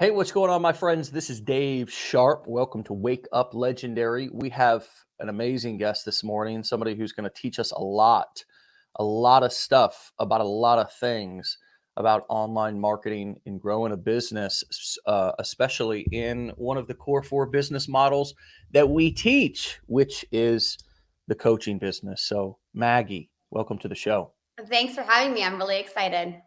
Hey, what's going on, my friends? This is Dave Sharpe. Welcome to Wake Up Legendary. We have an amazing guest this morning, somebody who's going to teach us a lot of stuff about a lot of things about online marketing and growing a business, especially in one of the core four business models that we teach, which is the coaching business. So, Maggie, welcome to the show. Thanks for having me. I'm really excited.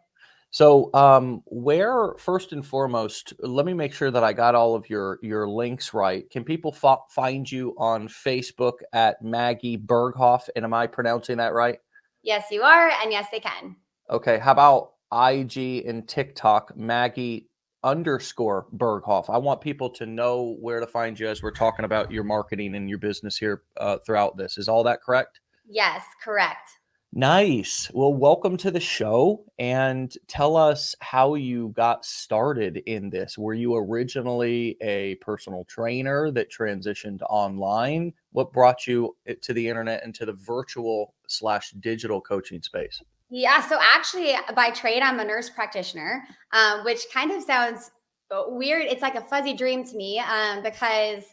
So, where first and foremost, let me make sure that I got all of your links right. Can people find you on Facebook at Maggie Berghoff? And am I pronouncing that right? Yes, you are. And yes, they can. Okay. How about IG and TikTok, Maggie underscore Berghoff? I want people to know where to find you as we're talking about your marketing and your business here throughout this. Is all that correct? Yes, correct. Nice. Well, welcome to the show and tell us how you got started in this. Were you originally a personal trainer that transitioned online? What brought you to the internet and to the virtual slash digital coaching space? Yeah. So actually, by trade, I'm a nurse practitioner, which kind of sounds weird. It's like a fuzzy dream to me because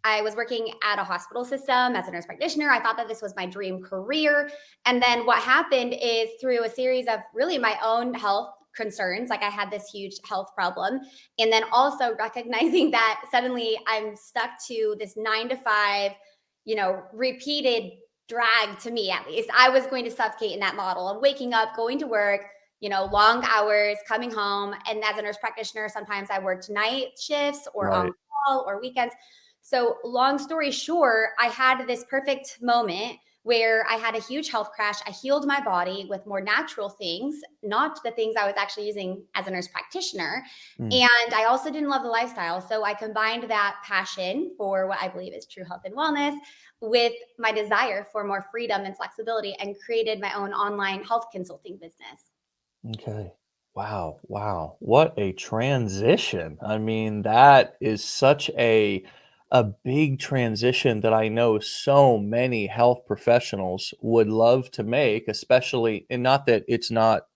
I was working at a hospital system as a nurse practitioner. I thought that this was my dream career. And then what happened is through a series of really my own health concerns, like I had this huge health problem. And then also recognizing that suddenly I'm stuck to this 9 to 5, repeated drag to me at least. I was going to suffocate in that model of waking up, going to work, long hours, coming home. And as a nurse practitioner, sometimes I worked night shifts or on Right. call or weekends. So, long story short, I had this perfect moment where I had a huge health crash. I healed my body with more natural things, not the things I was actually using as a nurse practitioner. Mm. And I also didn't love the lifestyle. So, I combined that passion for what I believe is true health and wellness with my desire for more freedom and flexibility and created my own online health consulting business. Okay. Wow. Wow. What a transition. I mean, that is such a big transition that I know so many health professionals would love to make, especially, and not that it's not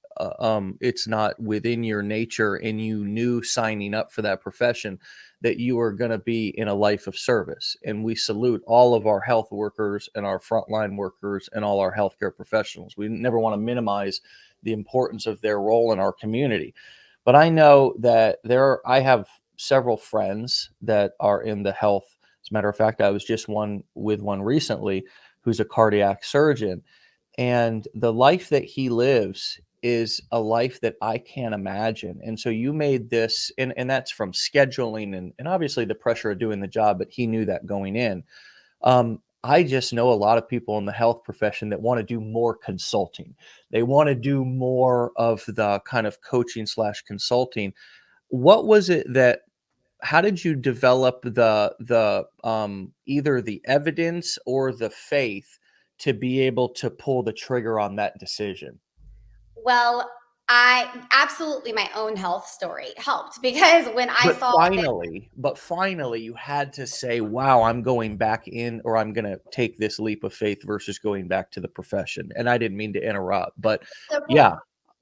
within your nature and you knew signing up for that profession that you are going to be in a life of service. And we salute all of our health workers and our frontline workers and all our healthcare professionals. We never want to minimize the importance of their role in our community. But I know that I have several friends that are in the health. As a matter of fact, I was just with one recently who's a cardiac surgeon. And the life that he lives is a life that I can't imagine. And so you made this, and that's from scheduling and obviously the pressure of doing the job, but he knew that going in. I just know a lot of people in the health profession that want to do more consulting. They want to do more of the kind of coaching slash consulting. What was it that, how did you develop the either the evidence or the faith to be able to pull the trigger on that decision? Well, I absolutely my own health story helped because when I But saw that. finally, you had to say, wow, I'm going back in, or I'm going to take this leap of faith versus going back to the profession. And I didn't mean to interrupt, but Okay. yeah.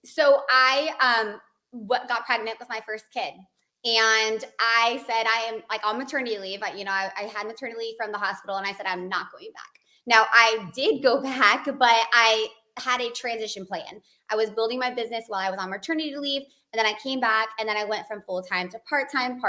So I got pregnant with my first kid. And I said, I am like on maternity leave. I had maternity leave from the hospital and I said, I'm not going back. Now, I did go back, but I had a transition plan. I was building my business while I was on maternity leave. And then I came back and then I went from full time to part time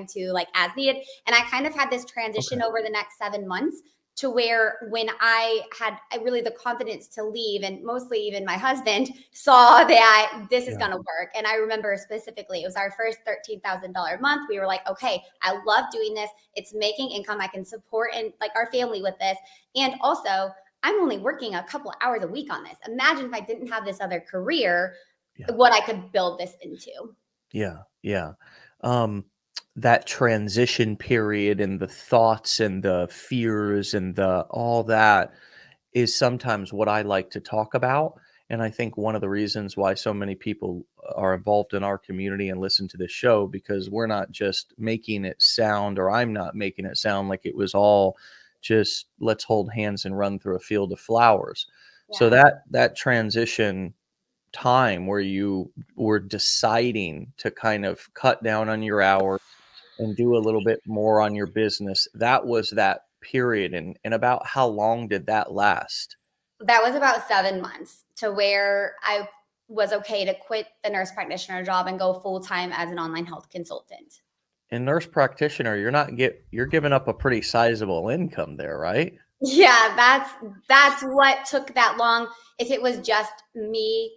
to like as needed. And I kind of had this Okay. transition over the next 7 months to where when I had really the confidence to leave, and mostly even my husband saw that this is Yeah. going to work. And I remember specifically, it was our first $13,000 month. We were like, okay, I love doing this. It's making income. I can support and like our family with this. And also, I'm only working a couple hours a week on this. Imagine if I didn't have this other career, Yeah. what I could build this into. Yeah. Yeah. Um, that transition period and the thoughts and the fears and the all that is sometimes what I like to talk about. And I think one of the reasons why so many people are involved in our community and listen to this show, because we're not just making it sound, or I'm not making it sound like it was all just let's hold hands and run through a field of flowers. So Yeah. that transition time where you were deciding to kind of cut down on your hours and do a little bit more on your business, that was that period. And about how long did that last? That was about 7 months to where I was okay to quit the nurse practitioner job and go full time as an online health consultant. And nurse practitioner, you're giving up a pretty sizable income there, right? Yeah, that's what took that long. If it was just me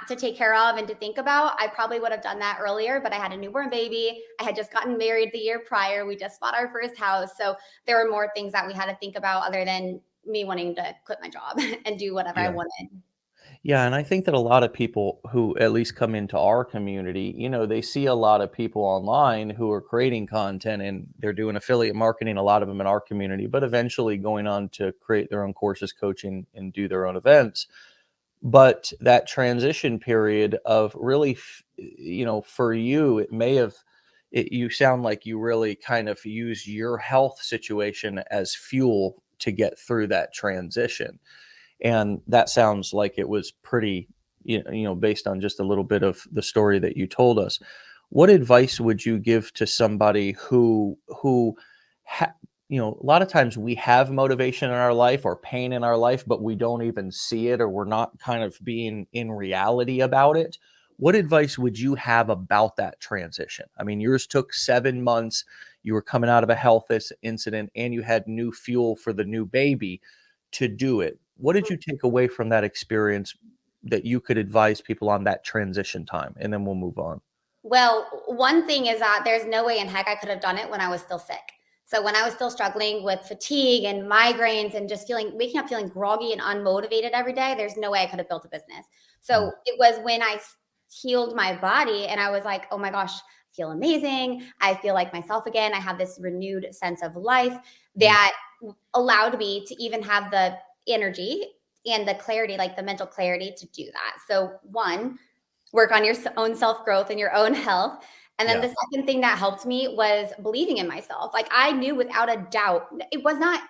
to take care of and to think about, I probably would have done that earlier, but I had a newborn baby. I had just gotten married the year prior. We just bought our first house. So there were more things that we had to think about other than me wanting to quit my job and do whatever I Yeah. wanted. Yeah, and I think that a lot of people who at least come into our community, they see a lot of people online who are creating content and they're doing affiliate marketing, a lot of them in our community, but eventually going on to create their own courses, coaching, and do their own events. But that transition period of really, for you, you sound like you really kind of use your health situation as fuel to get through that transition. And that sounds like it was pretty, based on just a little bit of the story that you told us. What advice would you give to somebody who ha- a lot of times we have motivation in our life or pain in our life, but we don't even see it, or we're not kind of being in reality about it. What advice would you have about that transition? I mean, yours took 7 months. You were coming out of a health incident and you had new fuel for the new baby to do it. What did you take away from that experience that you could advise people on that transition time? And then we'll move on. Well, one thing is that there's no way in heck I could have done it when I was still sick. So when I was still struggling with fatigue and migraines and just waking up feeling groggy and unmotivated every day, there's no way I could have built a business. Mm, So it was when I healed my body and I was like, oh my gosh, I feel amazing. I feel like myself again. I have this renewed sense of life mm, that allowed me to even have the energy and the clarity, like the mental clarity to do that. So one, work on your own self growth and your own health. And then yeah. the second thing that helped me was believing in myself. Like I knew without a doubt, it was not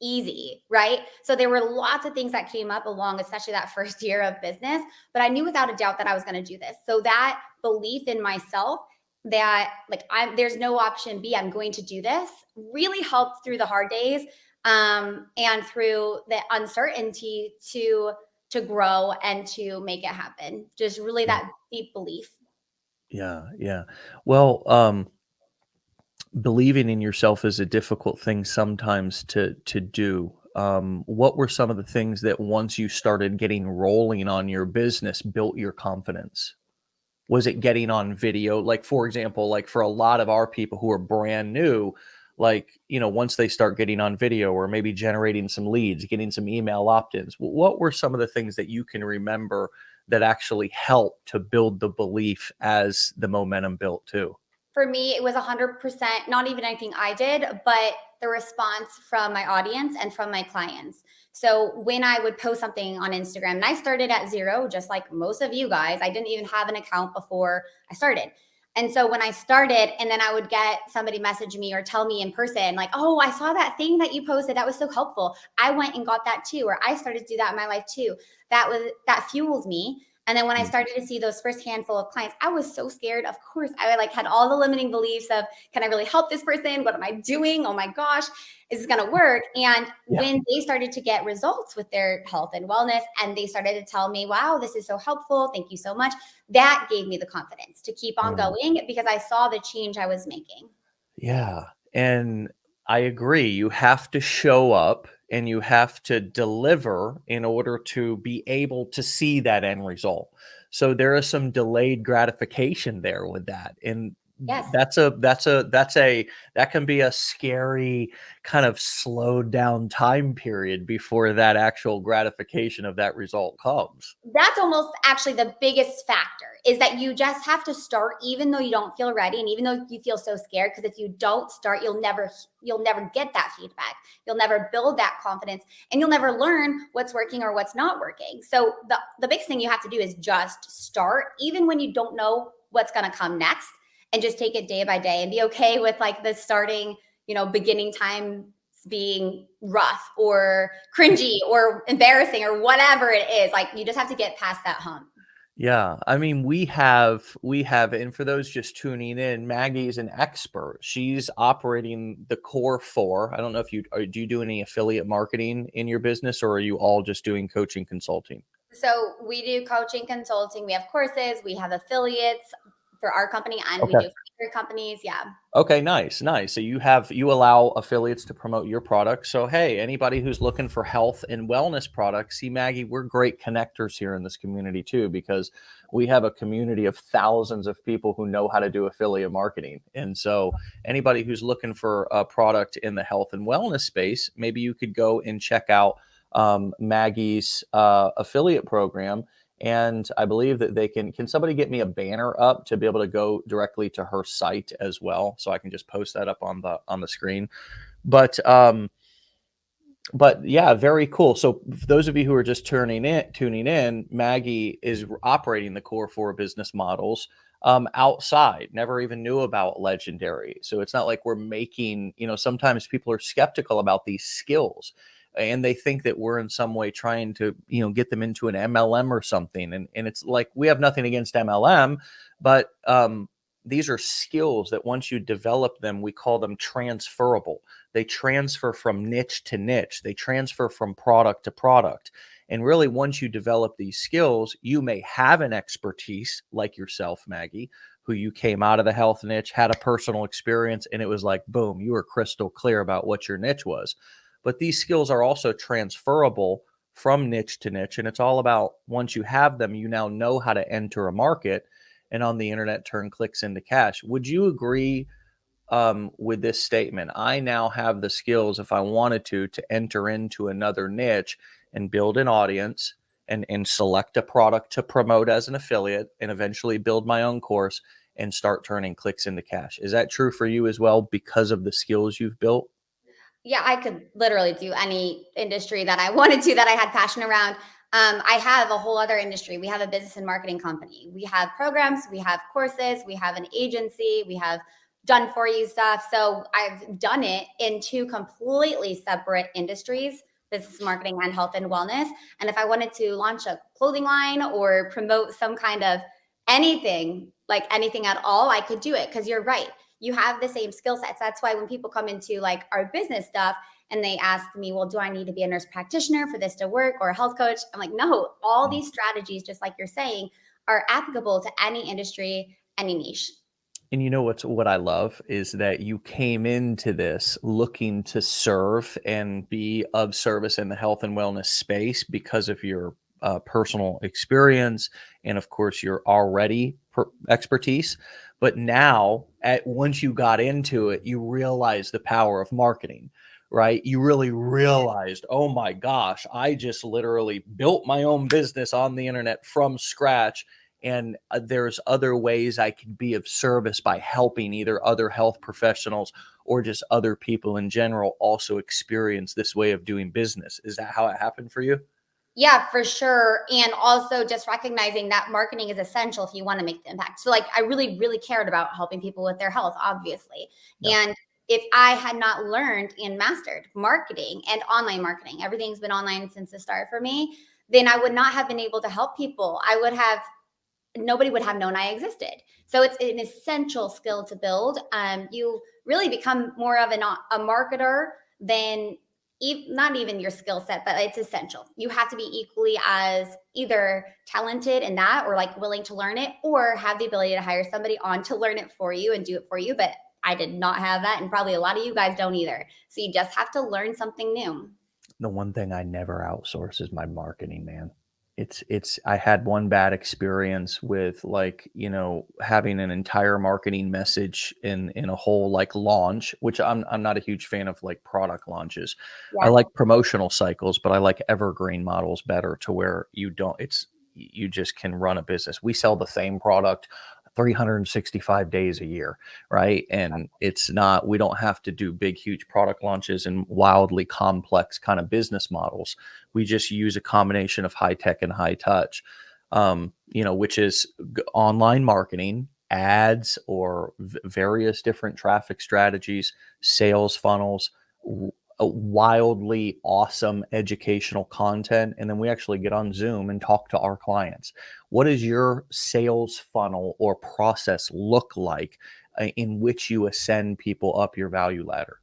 easy, right? So there were lots of things that came up along, especially that first year of business, but I knew without a doubt that I was going to do this. So that belief in myself that there's no option B, I'm going to do this, really helped through the hard days, and through the uncertainty to grow and to make it happen. Just really Yeah. that deep belief. Yeah. Yeah. Well, believing in yourself is a difficult thing sometimes to do. What were some of the things that once you started getting rolling on your business built your confidence? Was it getting on video? Like, for example, like for a lot of our people who are brand new, like, once they start getting on video or maybe generating some leads, getting some email opt-ins, what were some of the things that you can remember that actually helped to build the belief as the momentum built too? For me, it was 100%, not even anything I did, but the response from my audience and from my clients. So when I would post something on Instagram, and I started at zero, just like most of you guys, I didn't even have an account before I started. And so when I started, and then I would get somebody message me or tell me in person, like, oh, I saw that thing that you posted. That was so helpful. I went and got that too, or I started to do that in my life too. That fueled me. And then when I Mm, started to see those first handful of clients, I was so scared. Of course, I had all the limiting beliefs of, can I really help this person? What am I doing? Oh my gosh, is this going to work? And yeah. when they started to get results with their health and wellness, and they started to tell me, wow, this is so helpful. Thank you so much. That gave me the confidence to keep on Mm. going because I saw the change I was making. Yeah, and I agree. You have to show up and you have to deliver in order to be able to see that end result. So there is some delayed gratification there with that. And Yes. that can be a scary kind of slowed down time period before that actual gratification of that result comes. That's almost actually the biggest factor is that you just have to start even though you don't feel ready and even though you feel so scared, because if you don't start you'll never get that feedback, you'll never build that confidence, and you'll never learn what's working or what's not working. So the biggest thing you have to do is just start even when you don't know what's going to come next, and just take it day by day and be okay with like the starting, beginning time being rough or cringy or embarrassing or whatever it is. Like you just have to get past that hump. Yeah, I mean, we have, and for those just tuning in, Maggie's an expert. She's operating the core four. I don't know if do you do any affiliate marketing in your business, or are you all just doing coaching consulting? So we do coaching, consulting. We have courses. We have affiliates for our company, and we Okay. do for other companies. Yeah. Okay, nice, nice. So you allow affiliates to promote your product. So hey, anybody who's looking for health and wellness products, see Maggie, we're great connectors here in this community too, because we have a community of thousands of people who know how to do affiliate marketing. And so anybody who's looking for a product in the health and wellness space, maybe you could go and check out Maggie's affiliate program. And I believe that they can somebody get me a banner up to be able to go directly to her site as well, so I can just post that up on the screen. But yeah, very cool. So for those of you who are just tuning in, Maggie is operating the core four business models outside. Never even knew about Legendary. So it's not like we're making, sometimes people are skeptical about these skills and they think that we're in some way trying to, get them into an MLM or something. And it's like, we have nothing against MLM, but these are skills that once you develop them, we call them transferable. They transfer from niche to niche. They transfer from product to product. And really, once you develop these skills, you may have an expertise like yourself, Maggie, who you came out of the health niche, had a personal experience, and it was like, boom, you were crystal clear about what your niche was. But these skills are also transferable from niche to niche. And it's all about once you have them, you now know how to enter a market and on the internet turn clicks into cash. Would you agree with this statement? I now have the skills, if I wanted to enter into another niche and build an audience and select a product to promote as an affiliate and eventually build my own course and start turning clicks into cash. Is that true for you as well because of the skills you've built? Yeah, I could literally do any industry that I wanted to, that I had passion around. I have a whole other industry. We have a business and marketing company. We have programs, we have courses, we have an agency, we have done for you stuff. So I've done it in two completely separate industries, business marketing and health and wellness. And if I wanted to launch a clothing line or promote some kind of anything, like anything at all, I could do it, because you're right, you have the same skill sets. That's why when people come into like our business stuff and they ask me, well, do I need to be a nurse practitioner for this to work, or a health coach? I'm like, no, all these strategies, just like you're saying, are applicable to any industry, any niche. And you know what I love is that you came into this looking to serve and be of service in the health and wellness space because of your personal experience and of course your expertise. But now, at once you got into it, you realized the power of marketing, right? You really realized, oh my gosh, I just literally built my own business on the internet from scratch, and there's other ways I could be of service by helping either other health professionals or just other people in general also experience this way of doing business. Is that how it happened for you? Yeah, for sure. And also just recognizing that marketing is essential if you want to make the impact. So, like, I really, really cared about helping people with their health, obviously. Yeah. And if I had not learned and mastered marketing and online marketing, everything's been online since the start for me, then I would not have been able to help people. Nobody would have known I existed. So it's an essential skill to build. You really become more of a marketer than not even your skill set, but it's essential. You have to be equally as either talented in that, or like willing to learn it, or have the ability to hire somebody on to learn it for you and do it for you. But I did not have that, and probably a lot of you guys don't either. So you just have to learn something new. The one thing I never outsource is my marketing, man. I had one bad experience with, like, having an entire marketing message in a whole like launch, which I'm not a huge fan of like product launches. I Yeah. like promotional cycles, but I like evergreen models better, to where you just can run a business. We sell the same product 365 days a year, right? And we don't have to do big, huge product launches and wildly complex kind of business models. We just use a combination of high tech and high touch, which is online marketing, ads, or various different traffic strategies, sales funnels, a wildly awesome educational content. And then we actually get on Zoom and talk to our clients. What does your sales funnel or process look like in which you ascend people up your value ladder?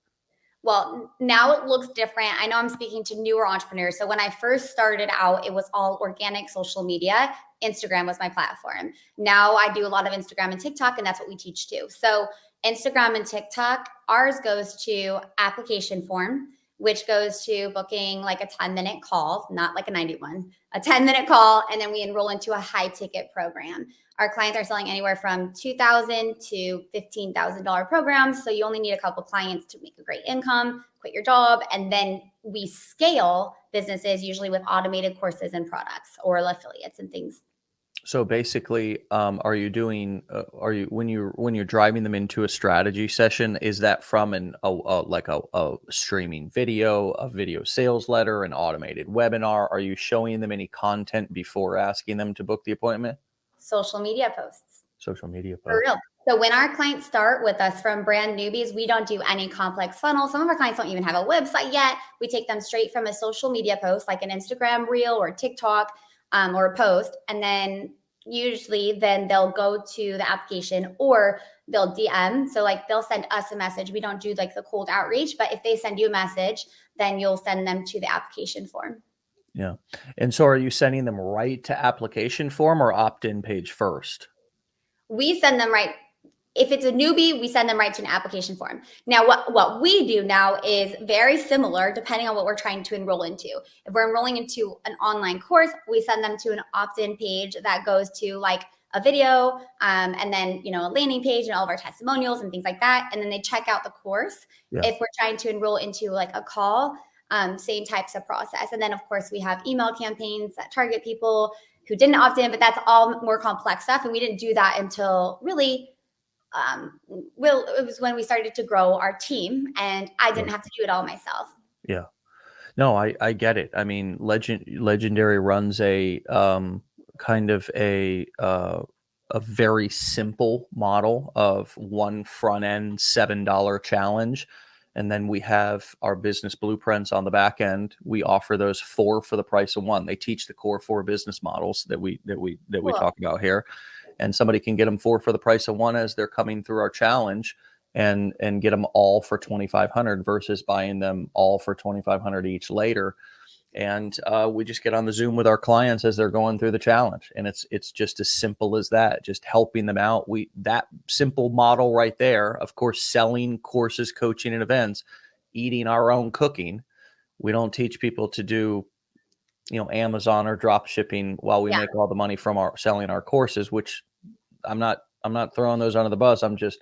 Well, now it looks different. I know I'm speaking to newer entrepreneurs. So when I first started out, it was all organic social media. Instagram was my platform. Now I do a lot of Instagram and TikTok, and that's what we teach too. So Instagram and TikTok, ours goes to application form, which goes to booking like a 10-minute call, not like a 91, a 10-minute call, and then we enroll into a high ticket program. Our clients are selling anywhere from $2,000 to $15,000 programs. So you only need a couple clients to make a great income, quit your job, and then we scale businesses usually with automated courses and products or affiliates and things. So basically, are you doing? Are you when you're driving them into a strategy session? Is that from a streaming video, a video sales letter, an automated webinar? Are you showing them any content before asking them to book the appointment? Social media posts. Social media For posts. real. So when our clients start with us from brand newbies, we don't do any complex funnels. Some of our clients don't even have a website yet. We take them straight from a social media post, like an Instagram reel or TikTok or a post. And then usually then they'll go to the application or they'll DM. So like they'll send us a message. We don't do like the cold outreach, but if they send you a message, then you'll send them to the application form. Yeah. And so, are you sending them right to application form or opt-in page first? We send them right. If it's a newbie, we send them right to an application form. Now, what we do now is very similar depending on what we're trying to enroll into. If we're enrolling into an online course, we send them to an opt-in page that goes to like a video and then a landing page and all of our testimonials and things like that. And then they check out the course. Yeah. If we're trying to enroll into like a call, same types of process. And then of course we have email campaigns that target people who didn't opt in, but that's all more complex stuff. And we didn't do that until really it was when we started to grow our team and I Yeah. didn't have to do it all myself. Yeah. No, I get it. I mean, Legendary runs a kind of a very simple model of one front end $7 challenge, and then we have our business blueprints on the back end. We offer those four for the price of one. They teach the core four business models that we Cool. talk about here, and somebody can get them four for the price of one as they're coming through our challenge and get them all for 2,500 versus buying them all for 2,500 each later. And we just get on the Zoom with our clients as they're going through the challenge, and it's just as simple as that, just helping them out. That simple model right there, of course, selling courses, coaching, and events, eating our own cooking. We don't teach people to do Amazon or drop shipping while we Yeah. make all the money from our selling our courses, which I'm not throwing those under the bus. I'm just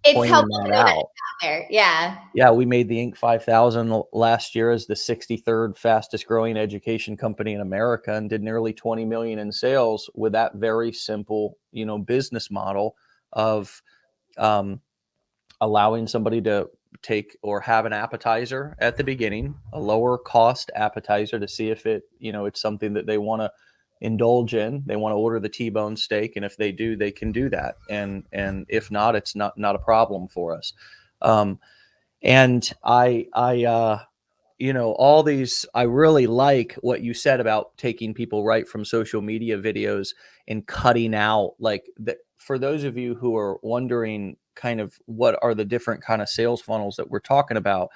It's pointing helpful that to know that out. it's out there. Yeah. Yeah, we made the Inc. 5000 last year as the 63rd fastest growing education company in America and did nearly 20 million in sales with that very simple, business model of um, allowing somebody to take or have an appetizer at the beginning, a lower cost appetizer to see if it's something that they want to indulge in. They want to order the T-bone steak, and if they do, they can do that. And if not, it's not a problem for us. And all these, I really like what you said about taking people right from social media videos and cutting out like that. For those of you who are wondering kind of what are the different kind of sales funnels that we're talking about,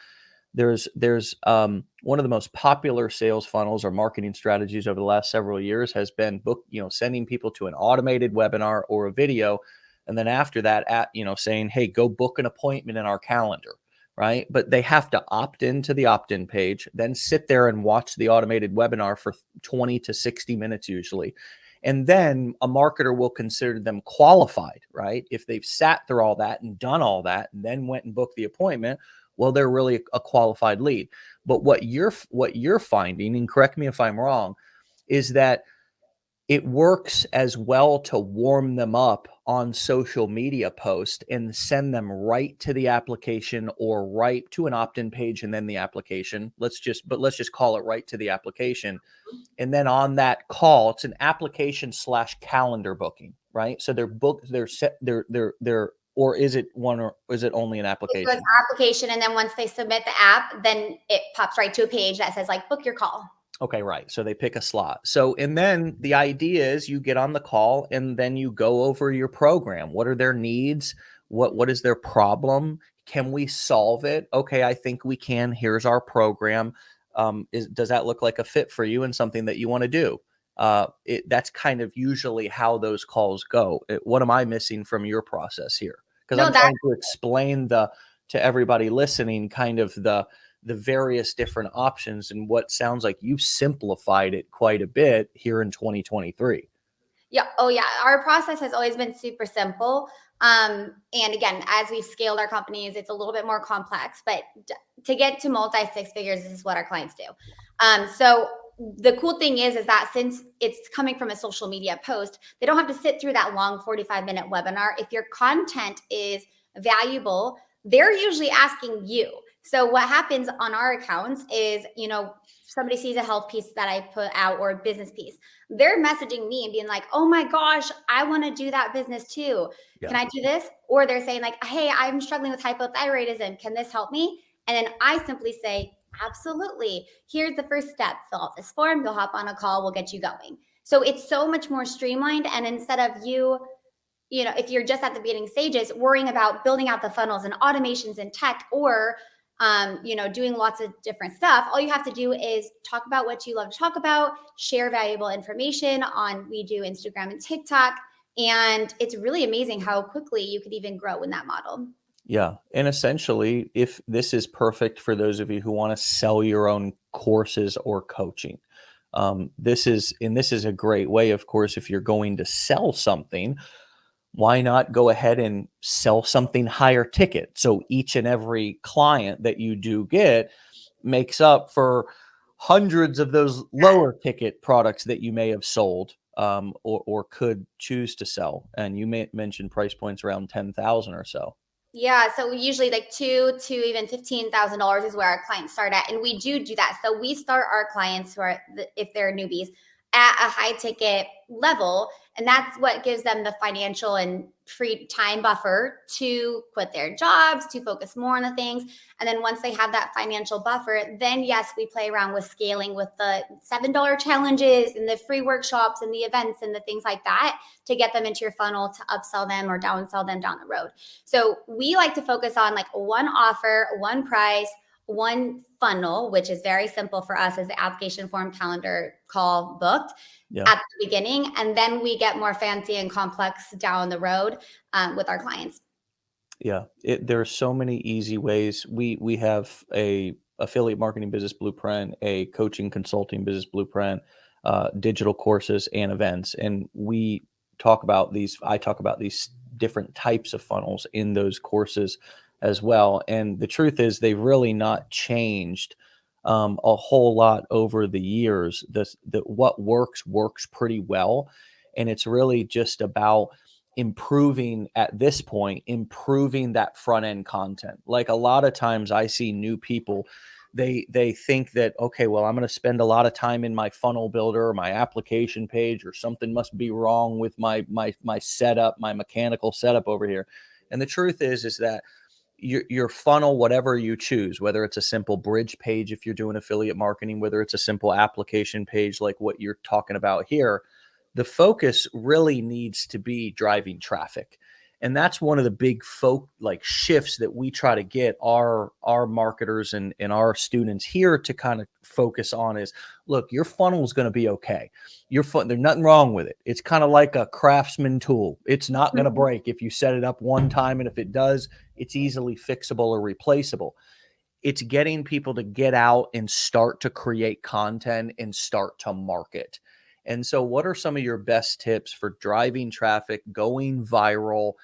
there's one of the most popular sales funnels or marketing strategies over the last several years has been sending people to an automated webinar or a video. And then after that saying, hey, go book an appointment in our calendar. Right. But they have to opt into the opt-in page, then sit there and watch the automated webinar for 20 to 60 minutes usually. And then a marketer will consider them qualified, right? If they've sat through all that and done all that and then went and booked the appointment, well, they're really a qualified lead. But what you're finding, and correct me if I'm wrong, is that it works as well to warm them up on social media post and send them right to the application or right to an opt-in page and then the application. Let's just call it right to the application. And then on that call, it's an application / calendar booking, right? So they're booked, they're set, they're, or is it one, or is it only an So it's application? application, and then once they submit the app, then it pops right to a page that says like book your call. Okay, right. So they pick a slot. So, and then the idea is you get on the call and then you go over your program. What are their needs? What is their problem? Can we solve it? Okay, I think we can. Here's our program. Does that look like a fit for you and something that you want to do? That's kind of usually how those calls go. What am I missing from your process here? Because No, I'm that trying to explain the to everybody listening kind of the various different options and what sounds like you've simplified it quite a bit here in 2023. Yeah. Oh, yeah. Our process has always been super simple. And again, as we've scaled our companies, it's a little bit more complex, but to get to multi six figures, this is what our clients do. So the cool thing is that since it's coming from a social media post, they don't have to sit through that long 45-minute webinar. If your content is valuable, they're usually asking you. So what happens on our accounts is, somebody sees a health piece that I put out or a business piece, they're messaging me and being like, oh my gosh, I want to do that business too. Yeah. Can I do this? Or they're saying, like, hey, I'm struggling with hypothyroidism. Can this help me? And then I simply say, absolutely. Here's the first step. Fill out this form. You'll hop on a call. We'll get you going. So it's so much more streamlined. And instead of if you're just at the beginning stages, worrying about building out the funnels and automations and tech, or doing lots of different stuff, all you have to do is talk about what you love to talk about, share valuable information we do Instagram and TikTok. And it's really amazing how quickly you could even grow in that model. Yeah. And essentially, if this is perfect for those of you who want to sell your own courses or coaching, this is a great way, of course, if you're going to sell something. Why not go ahead and sell something higher ticket? So each and every client that you do get makes up for hundreds of those lower ticket products that you may have sold, or could choose to sell. And you may mention price points around 10,000 or so. Yeah, so we usually like two to even $15,000 is where our clients start at, and we do that. So we start our clients if they're newbies, at a high ticket level, and that's what gives them the financial and free time buffer to quit their jobs, to focus more on the things. And then once they have that financial buffer, then yes, we play around with scaling with the $7 challenges and the free workshops and the events and the things like that to get them into your funnel to upsell them or downsell them down the road. So we like to focus on like one offer, one price, one funnel, which is very simple for us as the application form, calendar, call, booked Yeah. at the beginning. And then we get more fancy and complex down the road with our clients. Yeah, there are so many easy ways. We have a affiliate marketing business blueprint, a coaching consulting business blueprint, digital courses and events, and we talk about these. I talk about these different types of funnels in those courses as well. And the truth is, they've really not changed a whole lot over the years. The what works pretty well, and it's really just about improving at this point, improving that front end content. Like a lot of times I see new people, they think that, okay, well, I'm going to spend a lot of time in my funnel builder or my application page, or something must be wrong with my setup, my mechanical setup over here. And the truth is that your funnel, whatever you choose, whether it's a simple bridge page if you're doing affiliate marketing, whether it's a simple application page like what you're talking about here, the focus really needs to be driving traffic. And that's one of the big shifts that we try to get our marketers and our students here to kind of focus on is, look, your funnel is going to be okay. There's nothing wrong with it. It's kind of like a craftsman tool. It's not going to break if you set it up one time, and if it does, it's easily fixable or replaceable. It's getting people to get out and start to create content and start to market. And so, what are some of your best tips for driving traffic, going viral,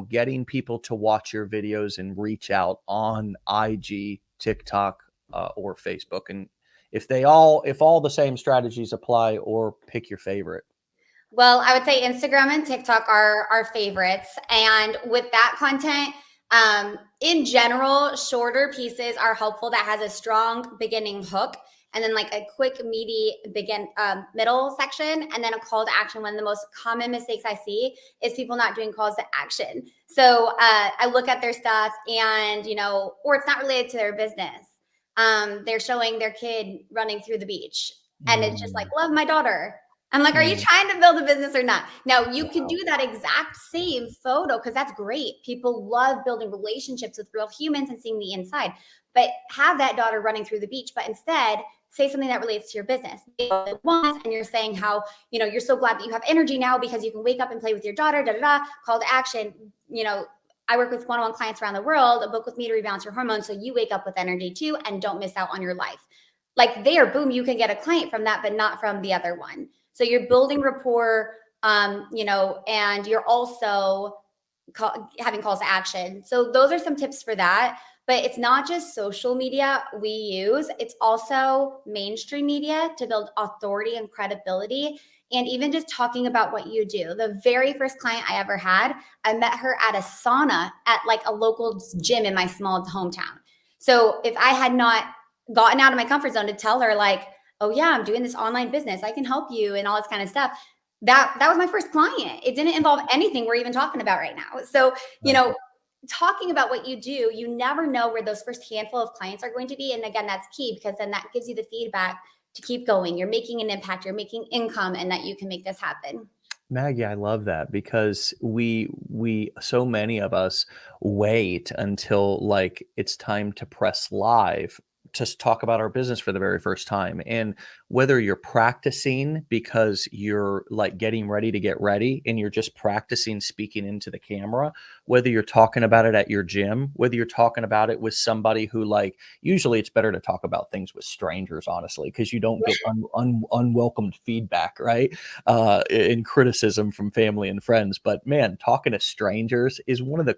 getting people to watch your videos and reach out on IG, TikTok, or Facebook? And if all the same strategies apply, or pick your favorite. Well, I would say Instagram and TikTok are our favorites. And with that content, in general, shorter pieces are helpful that has a strong beginning hook, and then like a quick meaty middle section, and then a call to action. One of the most common mistakes I see is people not doing calls to action. So I look at their stuff and, or it's not related to their business. they're showing their kid running through the beach. And it's just like, Mm, love my daughter. I'm like, are you mm, trying to build a business or not? Now, you can wow. do that exact same photo because that's great. People love building relationships with real humans and seeing the inside. But have that daughter running through the beach, but instead say something that relates to your business. And you're saying how, you're so glad that you have energy now because you can wake up and play with your daughter, da da da, call to action. I work with one-on-one clients around the world. Book with me to rebalance your hormones so you wake up with energy too and don't miss out on your life. Like there, boom, you can get a client from that, but not from the other one. So you're building rapport, and you're also having calls to action. So those are some tips for that. But it's not just social media we use, it's also mainstream media to build authority and credibility. And even just talking about what you do. The very first client I ever had, I met her at a sauna at like a local gym in my small hometown. So if I had not gotten out of my comfort zone to tell her, like, oh, yeah, I'm doing this online business, I can help you, and all this kind of stuff, that was my first client. It didn't involve anything we're even talking about right now. So, Right. talking about what you do, you never know where those first handful of clients are going to be. And again, that's key because then that gives you the feedback to keep going. You're making an impact, you're making income, and that you can make this happen. Maggie, I love that because we so many of us wait until like it's time to press live to talk about our business for the very first time. And whether you're practicing because you're like getting ready to get ready and you're just practicing speaking into the camera, whether you're talking about it at your gym, whether you're talking about it with somebody who like usually it's better to talk about things with strangers, honestly, because you don't get unwelcomed feedback, right? In criticism from family and friends. But man, talking to strangers is one of the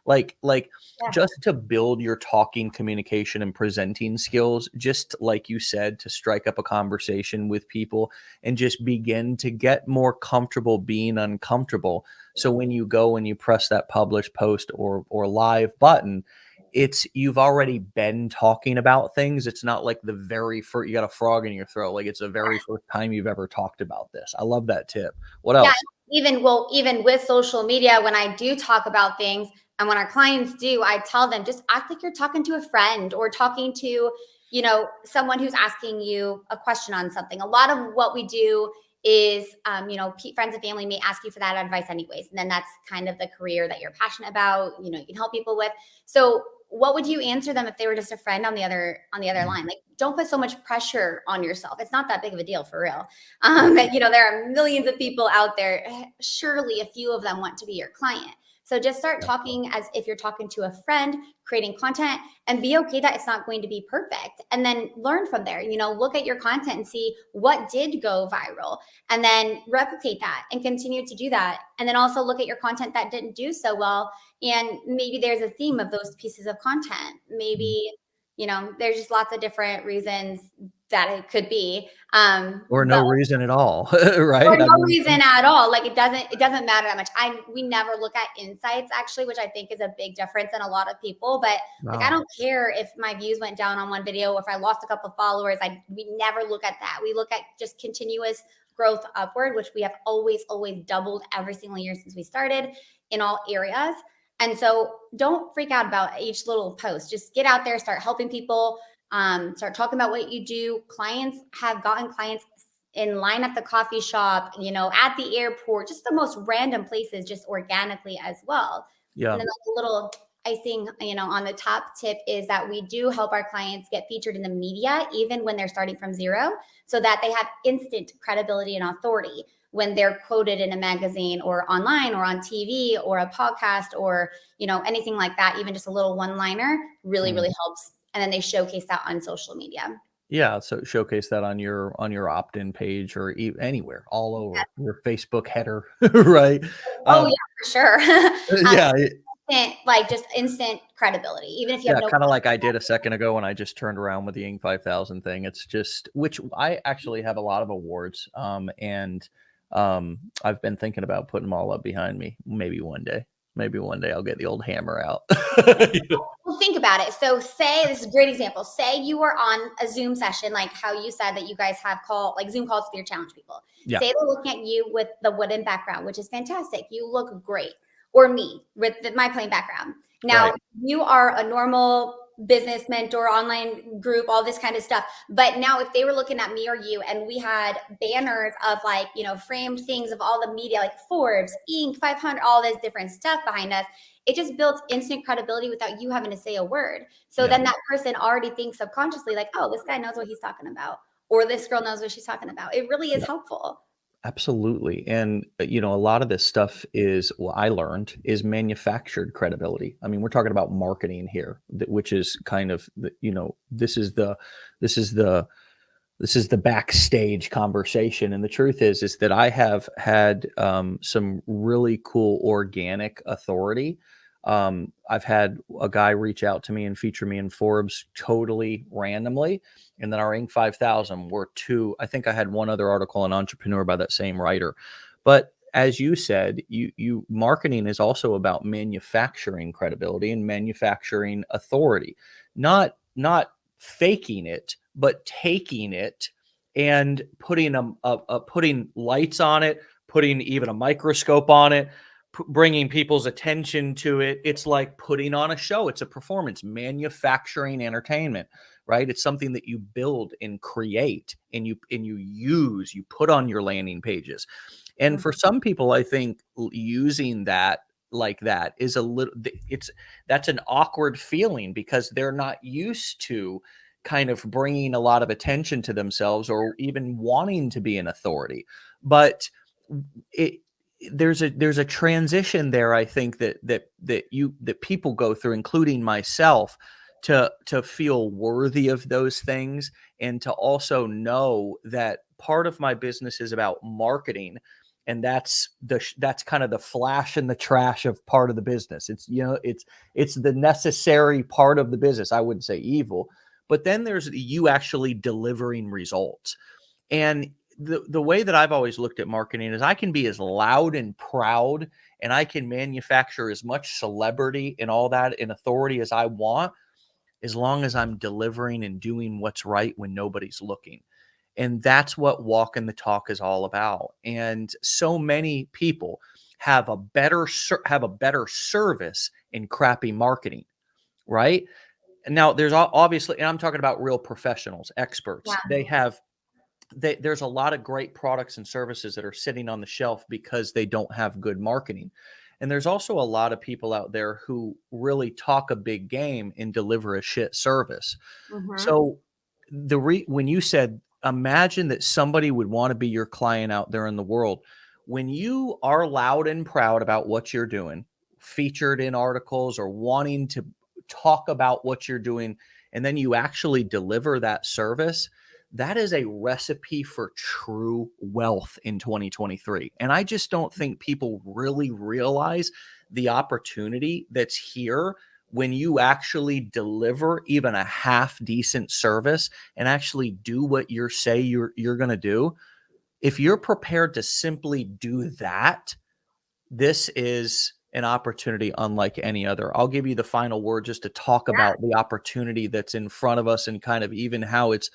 like Yeah. just to build your talking, communication, and presenting skills. Just like you said, to strike up a conversation with people and just begin to get more comfortable being uncomfortable. So when you go and you press that publish, post, or live button, it's you've already been talking about things. It's not like the very first you got a frog in your throat. Like it's the very first time you've ever talked about this. I love that tip. What Yeah, else? even with social media, when I do talk about things and when our clients do, I tell them just act like you're talking to a friend or talking to, someone who's asking you a question on something. A lot of what we do is, friends and family may ask you for that advice anyways. And then that's kind of the career that you're passionate about, you can help people with. So what would you answer them if they were just a friend on the other line? Like, don't put so much pressure on yourself. It's not that big of a deal for real. There are millions of people out there. Surely a few of them want to be your client. So just start talking as if you're talking to a friend, creating content, and be okay that it's not going to be perfect. And then learn from there. Look at your content and see what did go viral, and then replicate that and continue to do that. And then also look at your content that didn't do so well. And maybe there's a theme of those pieces of content. Maybe, there's just lots of different reasons that it could be. Or But no reason at all, for right? I no mean, reason at all. Like it doesn't matter that much. We never look at insights actually, which I think is a big difference in a lot of people. But like I wow. don't care if my views went down on one video or if I lost a couple of followers. We never look at that. We look at just continuous growth upward, which we have always doubled every single year since we started in all areas. And so don't freak out about each little post. Just get out there, start helping people, start talking about what you do. Clients have gotten clients in line at the coffee shop, at the airport, just the most random places, just organically as well. And Yeah. then like a little icing, on the top tip is that we do help our clients get featured in the media, even when they're starting from zero, so that they have instant credibility and authority when they're quoted in a magazine or online or on TV or a podcast or, anything like that. Even just a little one liner really, Mm. really helps. And then they showcase that on social media. Yeah, so showcase that on your opt-in page or anywhere, all over your Facebook header, right? Oh, Um, yeah, for sure. yeah, Like just instant credibility, even if you have yeah, no. kinda like I did a second ago when I just turned around with the Inc. 5000 thing. It's just which I actually have a lot of awards, and, I've been thinking about putting them all up behind me. Maybe one day. Maybe one day I'll get the old hammer out. Well, think about it. So say this is a great example. Say you were on a Zoom session, like how you said that you guys have like Zoom calls with your challenge people. Yeah, Say they're looking at you with the wooden background, which is fantastic. You look great. Or me with my plain background. Now right. you are a normal business mentor, online group, all this kind of stuff. But now if they were looking at me or you and we had banners of like, framed things of all the media, like Forbes, Inc., 500, all this different stuff behind us, it just builds instant credibility without you having to say a word. So Yeah. then that person already thinks subconsciously like, oh, this guy knows what he's talking about, or this girl knows what she's talking about. It really is helpful. Absolutely. And, a lot of this stuff is, well, I learned is manufactured credibility. I mean, we're talking about marketing here, which is kind of, this is the, this is the backstage conversation. And the truth is that I have had some really cool organic authority. I've had a guy reach out to me and feature me in Forbes totally randomly. And then our Inc. 5000 were two. I think I had one other article on Entrepreneur by that same writer. But as you said, you marketing is also about manufacturing credibility and manufacturing authority, not faking it, but taking it and putting putting lights on it, putting even a microscope on it, bringing people's attention to it. It's like putting on a show. It's a performance, manufacturing entertainment, right? It's something that you build and create, and you put on your landing pages. And for some people, I think using that like that is a little, that's an awkward feeling because they're not used to kind of bringing a lot of attention to themselves or even wanting to be an authority. But it, there's a transition there, I think, that people go through, including myself, to feel worthy of those things, and to also know that part of my business is about marketing, and that's kind of the flash and the trash of part of the business. It's the necessary part of the business. I wouldn't say evil, but then there's you actually delivering results. And the way that I've always looked at marketing is I can be as loud and proud, and I can manufacture as much celebrity and all that and authority as I want, as long as I'm delivering and doing what's right when nobody's looking. And that's what walking the talk is all about. And so many people have a better service in crappy marketing, right? And now there's obviously, and I'm talking about real professionals, experts. Yeah. There's a lot of great products and services that are sitting on the shelf because they don't have good marketing. And there's also a lot of people out there who really talk a big game and deliver a shit service. Mm-hmm. So when you said, imagine that somebody would want to be your client out there in the world, when you are loud and proud about what you're doing, featured in articles or wanting to talk about what you're doing, and then you actually deliver that service, that is a recipe for true wealth in 2023. And I just don't think people really realize the opportunity that's here when you actually deliver even a half decent service and actually do what you're going to do. If you're prepared to simply do that, this is an opportunity unlike any other. I'll give you the final word just to talk about the opportunity that's in front of us and kind of even how it's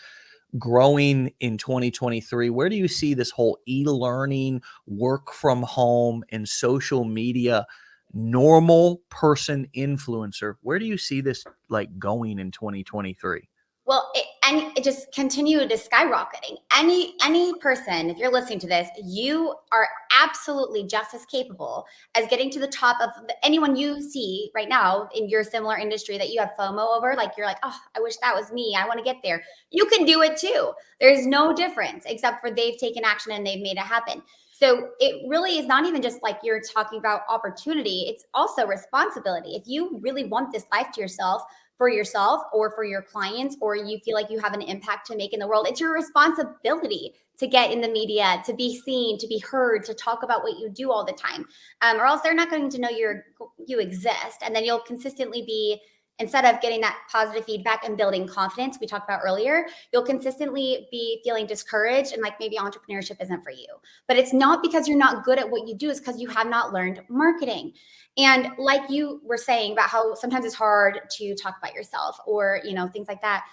growing in 2023. Where do you see this whole e-learning, work from home, and social media, normal person influencer? Where do you see this like going in 2023? Well, and it just continued to skyrocketing. Any person, if you're listening to this, you are absolutely just as capable as getting to the top of anyone you see right now in your similar industry that you have FOMO over. Like you're like, oh, I wish that was me. I want to get there. You can do it too. There's no difference except for they've taken action and they've made it happen. So it really is not even just like you're talking about opportunity, it's also responsibility. If you really want this life to yourself, for yourself or for your clients, or you feel like you have an impact to make in the world, it's your responsibility to get in the media, to be seen, to be heard, to talk about what you do all the time, or else they're not going to know you exist, and then you'll consistently be, instead of getting that positive feedback and building confidence we talked about earlier, you'll consistently be feeling discouraged and like maybe entrepreneurship isn't for you. But it's not because you're not good at what you do, it's because you have not learned marketing. And like you were saying about how sometimes it's hard to talk about yourself or, things like that.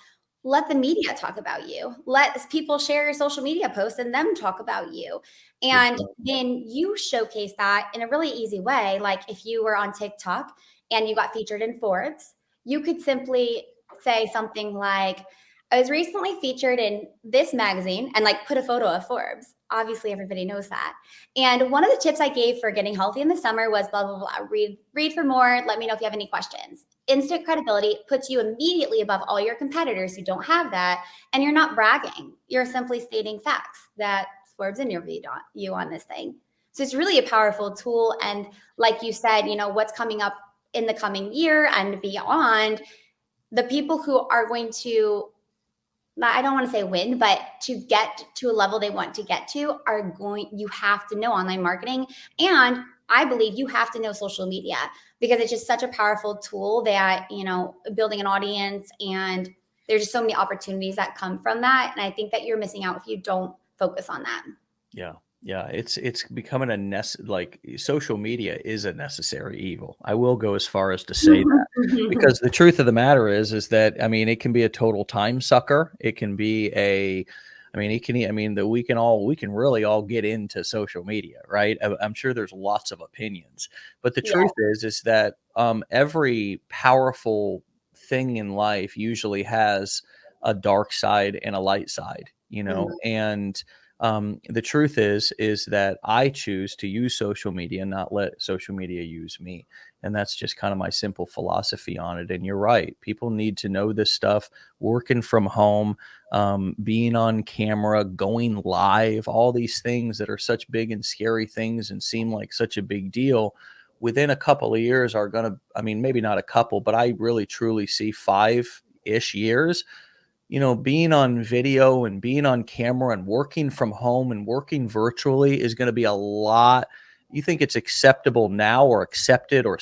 Let the media talk about you. Let people share your social media posts and them talk about you. Good And point. then you showcase that in a really easy way. Like if you were on TikTok and you got featured in Forbes, you could simply say something like, I was recently featured in this magazine, and like put a photo of Forbes. Obviously, everybody knows that. And one of the tips I gave for getting healthy in the summer was blah, blah, blah. Read for more. Let me know if you have any questions. Instant credibility puts you immediately above all your competitors who don't have that. And you're not bragging. You're simply stating facts that Forbes interviewed you on this thing. So it's really a powerful tool. And like you said, what's coming up in the coming year and beyond, the people who are going to, I don't want to say win, but to get to a level they want to get to you have to know online marketing. And I believe you have to know social media, because it's just such a powerful tool that, building an audience, and there's just so many opportunities that come from that. And I think that you're missing out if you don't focus on that. Yeah. Yeah, it's becoming like social media is a necessary evil. I will go as far as to say that, because the truth of the matter is that, I mean, it can be a total time sucker. It can be we can really all get into social media, right? I'm sure there's lots of opinions, but the Yeah. truth is that every powerful thing in life usually has a dark side and a light side, Mhm. and the truth is that I choose to use social media, not let social media use me. And that's just kind of my simple philosophy on it. And you're right. People need to know this stuff, working from home, being on camera, going live, all these things that are such big and scary things and seem like such a big deal. Within a couple of years are going to, I mean, maybe not a couple, but I really truly see 5-ish years, being on video and being on camera and working from home and working virtually is going to be a lot. You think it's acceptable now, or accepted, or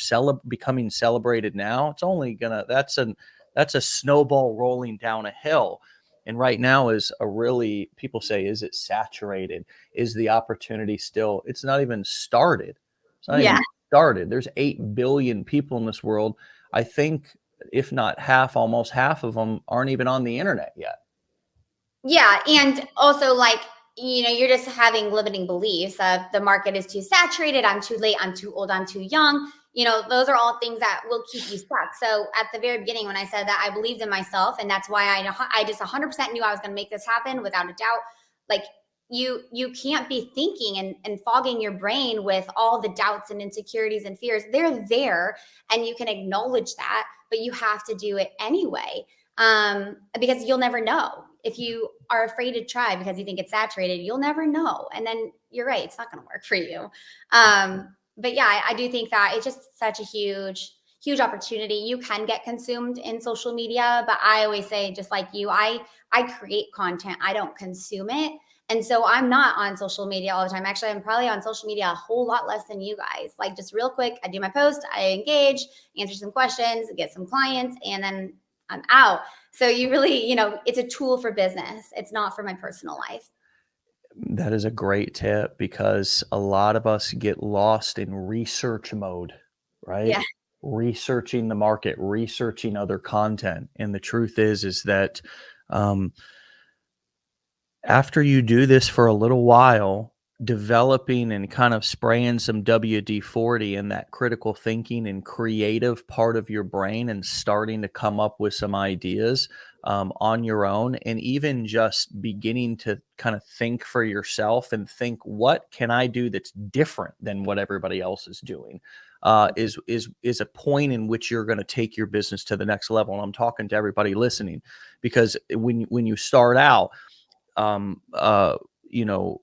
becoming celebrated now? It's only gonna that's a snowball rolling down a hill. And right now is a really, people say, is it saturated? Is the opportunity still? It's not even started. It's not even Yeah. started. There's 8 billion people in this world. I think if not half, almost half of them aren't even on the internet yet. Yeah, and also, like, you're just having limiting beliefs of the market is too saturated, I'm too late, I'm too old, I'm too young. Those are all things that will keep you stuck. So at the very beginning, when I said that, I believed in myself, and that's why I just 100% knew I was going to make this happen without a doubt. Like, you can't be thinking and fogging your brain with all the doubts and insecurities and fears. They're there, and you can acknowledge that, but you have to do it anyway, because you'll never know. If you are afraid to try because you think it's saturated, you'll never know. And then you're right, it's not going to work for you. But yeah, I do think that it's just such a huge opportunity. You can get consumed in social media, but I always say, just like you, I create content, I don't consume it. And so I'm not on social media all the time. Actually, I'm probably on social media a whole lot less than you guys. Like, just real quick, I do my post, I engage, answer some questions, get some clients, and then I'm out. So you really, it's a tool for business. It's not for my personal life. That is a great tip, because a lot of us get lost in research mode, right? Yeah. Researching the market, researching other content. And the truth is that um, after you do this for a little while, developing and kind of spraying some WD-40 in that critical thinking and creative part of your brain, and starting to come up with some ideas on your own, and even just beginning to kind of think for yourself and think, what can I do that's different than what everybody else is doing? Is a point in which you're going to take your business to the next level. And I'm talking to everybody listening, because when you start out, um uh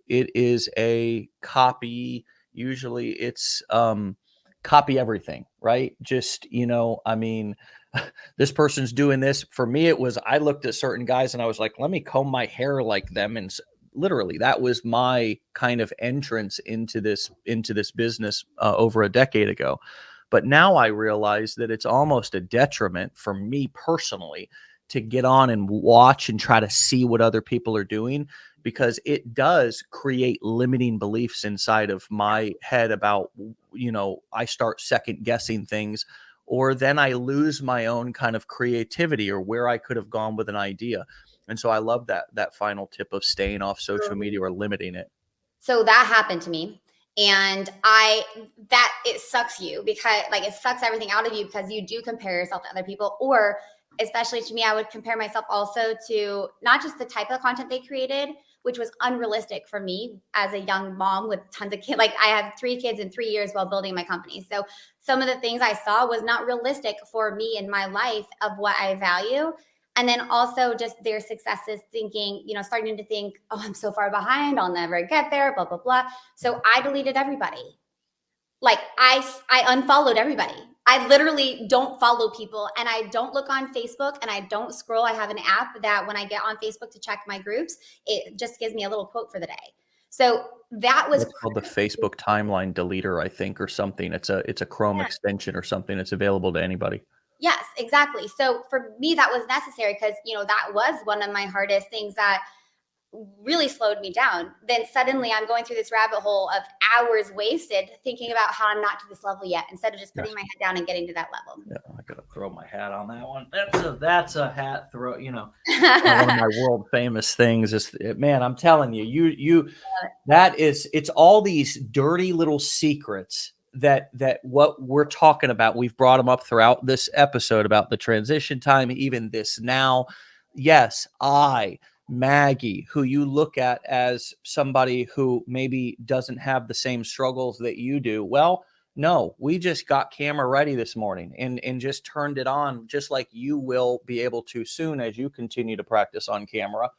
it is a copy. Usually it's copy everything, right? Just, I mean, this person's doing this. For me, it was, I looked at certain guys and I was like, let me comb my hair like them. And literally, that was my kind of entrance into this business over a decade ago. But now I realize that it's almost a detriment for me personally to get on and watch and try to see what other people are doing, because it does create limiting beliefs inside of my head about, I start second guessing things, or then I lose my own kind of creativity or where I could have gone with an idea. And so I love that final tip of staying off social media or limiting it. So that happened to me. And that it sucks you, because like it sucks everything out of you, because you do compare yourself to other people, or especially to me, I would compare myself also to not just the type of content they created, which was unrealistic for me as a young mom with tons of kids. Like I have 3 kids in 3 years while building my company. So some of the things I saw was not realistic for me in my life of what I value. And then also just their successes, thinking, starting to think, oh, I'm so far behind, I'll never get there, blah, blah, blah. So I deleted everybody. Like I unfollowed everybody. I literally don't follow people, and I don't look on Facebook, and I don't scroll. I have an app that when I get on Facebook to check my groups, it just gives me a little quote for the day. So that was That's called the Facebook timeline deleter, I think, or something. It's a Chrome extension or something. It's available to anybody. yes, exactly. So for me, that was necessary because that was one of my hardest things that really slowed me down. Then suddenly I'm going through this rabbit hole of hours wasted thinking about how I'm not to this level yet, instead of just putting Yes. my head down and getting to that level. Yeah, I gotta throw my hat on that one. That's a hat throw. One of my world famous things is, man, I'm telling you, it's all these dirty little secrets that what we're talking about. We've brought them up throughout this episode about the transition time, even this now. Yes, Maggie, who you look at as somebody who maybe doesn't have the same struggles that you do. Well, no, we just got camera ready this morning and just turned it on, just like you will be able to soon as you continue to practice on camera.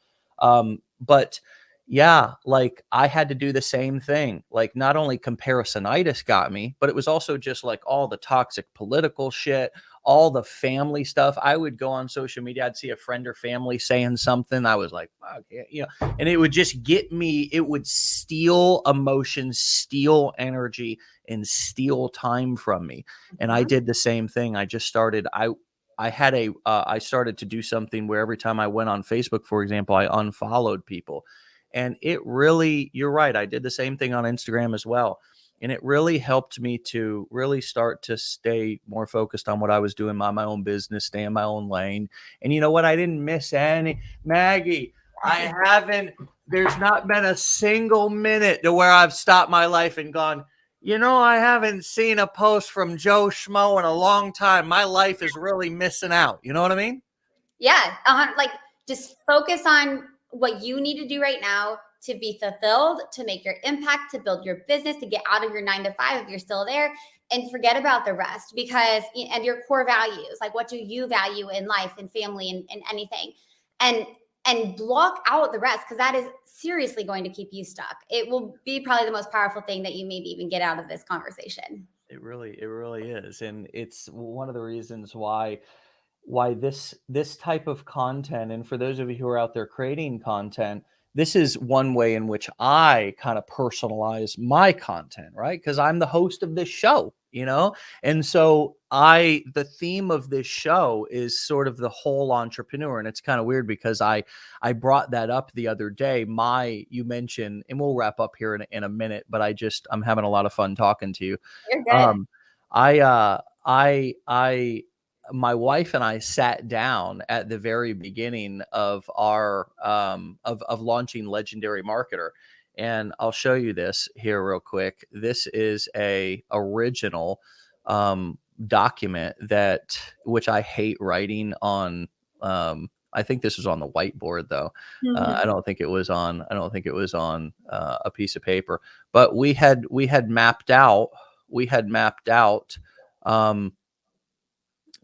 But yeah, like I had to do the same thing. Like not only comparisonitis got me, but it was also just like all the toxic political shit, all the family stuff. I would go on social media, I'd see a friend or family saying something. I was like, fuck yeah, and it would just get me, it would steal emotions, steal energy, and steal time from me. And I did the same thing. I just started, I started to do something where every time I went on Facebook, for example, I unfollowed people. And it really, you're right. I did the same thing on Instagram as well. And it really helped me to really start to stay more focused on what I was doing, my own business, stay in my own lane. And you know what? I didn't miss any. Maggie, there's not been a single minute to where I've stopped my life and gone, I haven't seen a post from Joe Schmo in a long time. My life is really missing out. You know what I mean? Yeah, like just focus on what you need to do right now to be fulfilled, to make your impact, to build your business, to get out of your 9 to 5 if you're still there, and forget about the rest. Because and your core values, like what do you value in life and family and anything, and block out the rest, because that is seriously going to keep you stuck. It will be probably the most powerful thing that you maybe even get out of this conversation. It really is. And it's one of the reasons why this type of content, and for those of you who are out there creating content, this is one way in which I kind of personalize my content, right? Because I'm the host of this show. And so the theme of this show is sort of the whole entrepreneur. And it's kind of weird because I brought that up the other day. You mentioned, and we'll wrap up here in a minute, but I'm having a lot of fun talking to you. You're good. um I my wife and I sat down at the very beginning of our of launching Legendary Marketer, and I'll show you this here real quick. This is a original document that which I hate writing on. I think this was on the whiteboard though. I don't think it was on. I don't think it was on a piece of paper. But we had mapped out. We had mapped out. Um,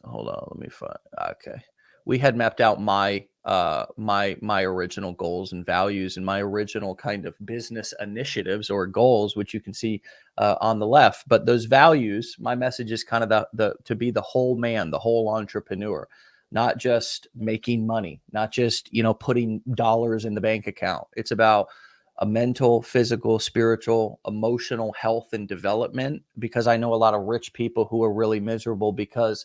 Hold on, let me find. Okay, we had mapped out my original goals and values and my original kind of business initiatives or goals, which you can see on the left. But those values, my message is kind of the to be the whole man, the whole entrepreneur, not just making money, not just putting dollars in the bank account. It's about a mental, physical, spiritual, emotional health and development, because I know a lot of rich people who are really miserable because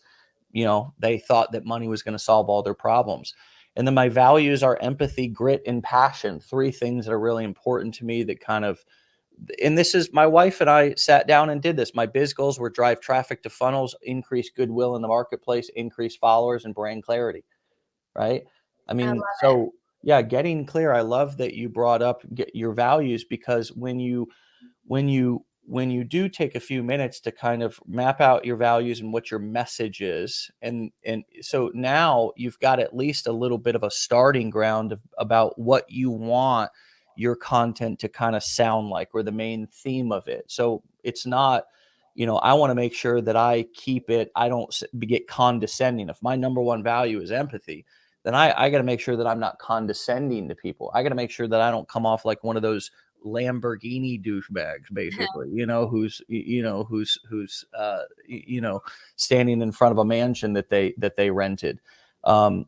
they thought that money was going to solve all their problems. And then my values are empathy, grit, and passion. 3 things that are really important to me that kind of, and this is my wife and I sat down and did this. My biz goals were drive traffic to funnels, increase goodwill in the marketplace, increase followers, and brand clarity. Right. I I mean, love it. so yeah, getting clear. I love that you brought up your values, because when you when you do take a few minutes to kind of map out your values and what your message is, and so now you've got at least a little bit of a starting ground about what you want your content to kind of sound like, or the main theme of it. So it's not, I want to make sure that I keep it, I don't get condescending. If my number one value is empathy, then I got to make sure that I'm not condescending to people. I got to make sure that I don't come off like one of those Lamborghini douchebags, basically, who's standing in front of a mansion that they rented. Um,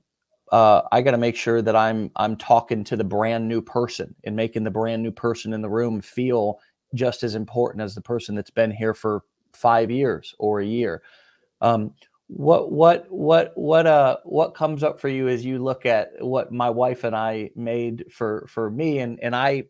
I got to make sure that I'm talking to the brand new person and making the brand new person in the room feel just as important as the person that's been here for 5 years or a year. Um, what comes up for you as you look at what my wife and I made for me, and I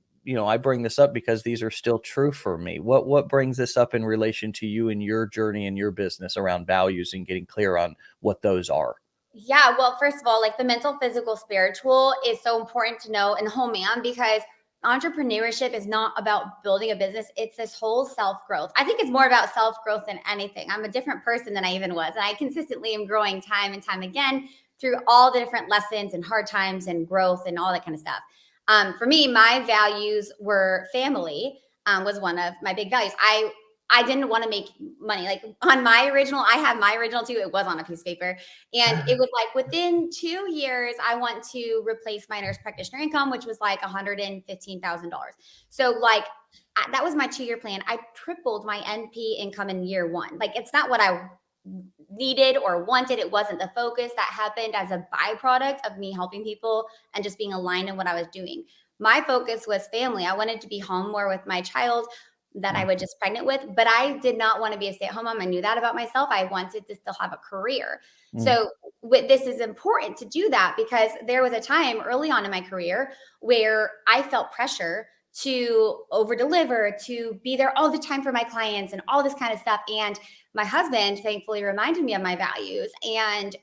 bring this up because these are still true for me. What brings this up in relation to you and your journey and your business around values and getting clear on what those are? Yeah, well, first of all, like the mental, physical, spiritual is so important to know in the whole man, because entrepreneurship is not about building a business. It's this whole self growth. I think it's more about self growth than anything. I'm a different person than I even was. And I consistently am growing time and time again through all the different lessons and hard times and growth and all that kind of stuff. For me, my values were family. Was one of my big values. I didn't want to make money. Like on my original, I had my original too. It was on a piece of paper. And it was like within 2 years, I want to replace my nurse practitioner income, which was like $115,000. So like that was my 2 year plan. I tripled my NP income in year one. Like it's not what I needed or wanted. It wasn't the focus. That happened as a byproduct of me helping people and just being aligned in what I was doing. My focus was family. I wanted to be home more with my child that I was just pregnant with, but I did not want to be a stay-at-home mom. I knew that about myself. I wanted to still have a career. Mm, So this is important to do that, because there was a time early on in my career where I felt pressure to over deliver, to be there all the time for my clients and all this kind of stuff. And my husband thankfully reminded me of my values. And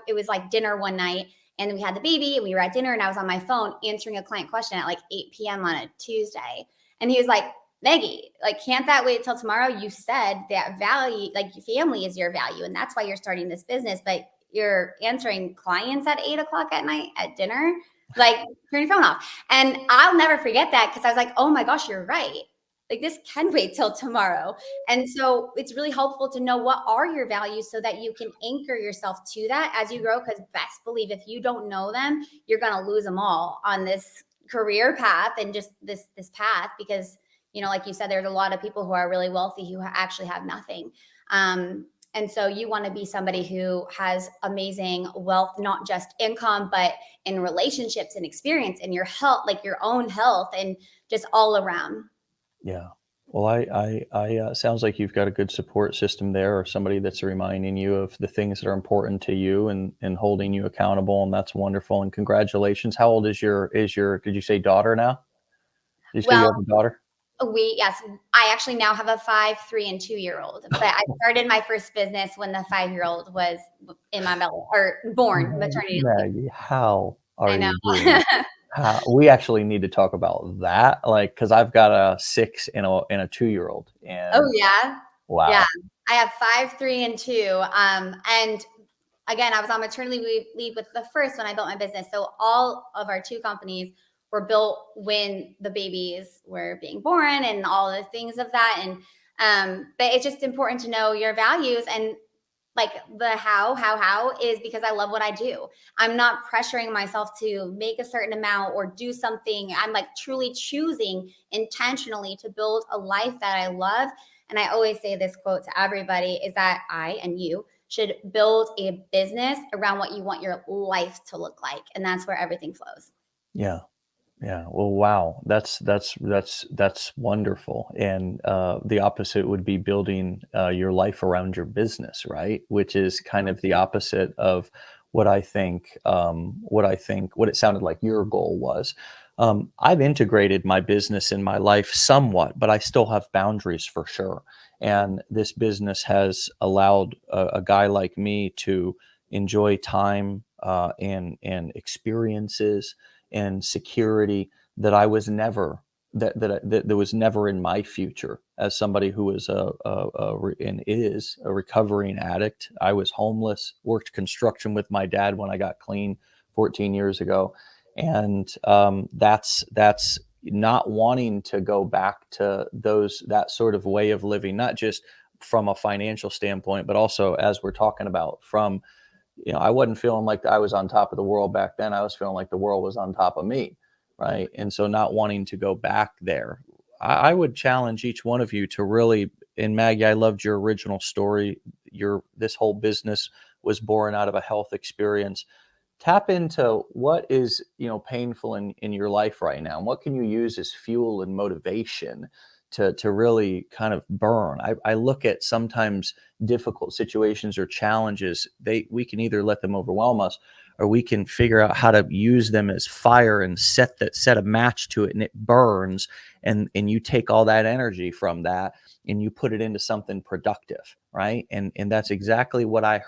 it was like dinner one night, and we had the baby and we were at dinner, and I was on my phone answering a client question at like 8 p.m. on a Tuesday. And he was like, Maggie, like, can't that wait till tomorrow? You said that value, like family is your value. And that's why you're starting this business, but you're answering clients at 8 o'clock at night at dinner. Like, turn your phone off. And I'll never forget that, because I was like, oh my gosh, you're right. Like, this can wait till tomorrow. And so it's really helpful to know what are your values so that you can anchor yourself to that as you grow. Because best believe if you don't know them, you're going to lose them all on this career path and just this path, because like you said, there's a lot of people who are really wealthy who actually have nothing. And so you want to be somebody who has amazing wealth, not just income, but in relationships and experience and your health, like your own health, and just all around. yeah. Well, sounds like you've got a good support system there, or somebody that's reminding you of the things that are important to you, and holding you accountable. And that's wonderful. And congratulations. How old did you say daughter now? Did you say you Well, have a daughter? yes, I actually now have a 5, 3, and 2 year old, but I started my first business when the 5 year old was in my belly or born, maternity leave. Maggie, how I are know. you doing? We actually need to talk about that, like, because I've got a 6 and a 2-year-old, Oh, and yeah. Yeah. wow. I have 5, 3, and 2. And again, I was on maternity leave with the first when I built my business. So all of our 2 companies were built when the babies were being born and all the things of that. And but it's just important to know your values, and like the how is because I love what I do. I'm not pressuring myself to make a certain amount or do something. I'm like truly choosing intentionally to build a life that I love. And I always say this quote to everybody is that I and you should build a business around what you want your life to look like. And that's where everything flows. Yeah. Yeah. Well, wow. That's wonderful. And the opposite would be building your life around your business, right? Which is kind of the opposite of what it sounded like your goal was. I've integrated my business in my life somewhat, but I still have boundaries for sure. And this business has allowed a guy like me to enjoy time and experiences and security that I was never that was never in my future as somebody who was and is a recovering addict. I was homeless, worked construction with my dad when I got clean 14 years ago, and that's not wanting to go back to that sort of way of living, not just from a financial standpoint, but also, as we're talking about, from, I wasn't feeling like I was on top of the world back then. I was feeling like the world was on top of me. Right. And so not wanting to go back there, I would challenge each one of you to really, and Maggie, I loved your original story. This whole business was born out of a health experience. Tap into what is, painful in your life right now, and what can you use as fuel and motivation to really kind of burn. I look at sometimes difficult situations or challenges, we can either let them overwhelm us, or we can figure out how to use them as fire and set a match to it, and it burns, and you take all that energy from that and you put it into something productive, right? And that's exactly what I've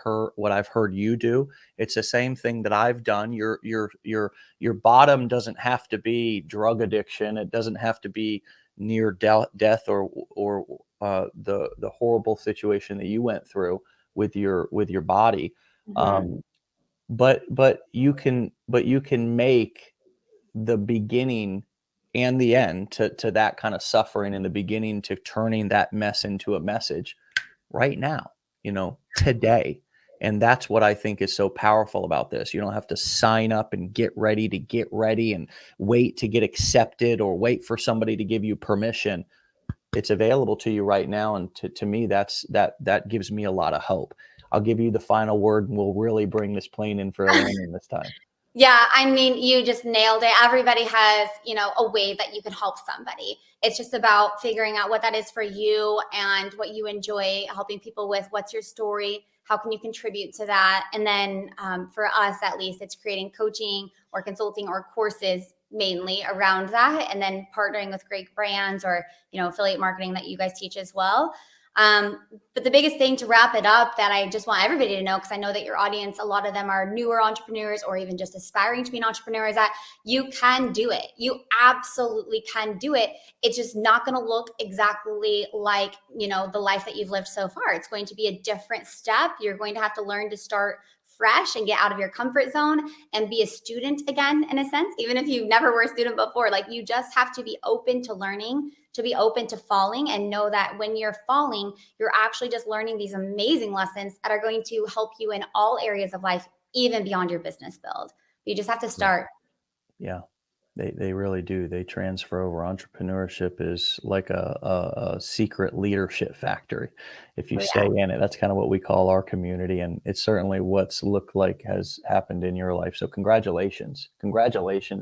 heard you do. It's the same thing that I've done. Your bottom doesn't have to be drug addiction. It doesn't have to be near death, or the horrible situation that you went through with your body. Mhm. But you can make the beginning and the end to that kind of suffering, in the beginning to turning that mess into a message right now, today. And that's what I think is so powerful about this. You don't have to sign up and get ready and wait to get accepted, or wait for somebody to give you permission. It's available to you right now. And to me, that gives me a lot of hope. I'll give you the final word, and we'll really bring this plane in for a landing this time. Yeah, I mean, you just nailed it. Everybody has, a way that you can help somebody. It's just about figuring out what that is for you and what you enjoy helping people with. What's your story? How can you contribute to that? And then for us, at least, it's creating coaching or consulting or courses mainly around that, and then partnering with great brands or, affiliate marketing that you guys teach as well. But the biggest thing, to wrap it up, that I just want everybody to know, because I know that your audience, a lot of them are newer entrepreneurs or even just aspiring to be an entrepreneur, is that you can do it. You absolutely can do it. It's just not going to look exactly like, the life that you've lived so far. It's going to be a different step. You're going to have to learn to start fresh and get out of your comfort zone and be a student again, in a sense, even if you never were a student before. Like, you just have to be open to learning, to be open to falling, and know that when you're falling, you're actually just learning these amazing lessons that are going to help you in all areas of life, even beyond your business build. You just have to start. Yeah, they really do. They transfer over. Entrepreneurship is like a secret leadership factory. If you Oh, stay yeah. in it, that's kind of what we call our community, and it's certainly what's looked like has happened in your life. So congratulations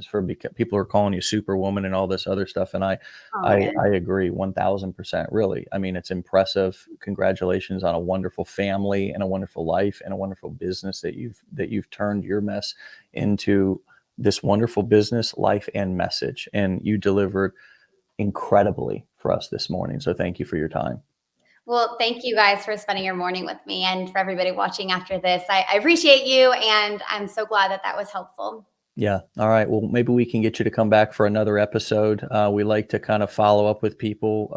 for people are calling you Superwoman and all this other stuff, and I Oh my I, goodness. I agree 1,000%. Really, I mean, it's impressive. Congratulations on a wonderful family and a wonderful life and a wonderful business that you've turned your mess into this wonderful business, life, and message. And you delivered incredibly for us this morning. So thank you for your time. Well, thank you guys for spending your morning with me, and for everybody watching after this. I appreciate you, and I'm so glad that that was helpful. Yeah. All right. Well, maybe we can get you to come back for another episode. We like to kind of follow up with people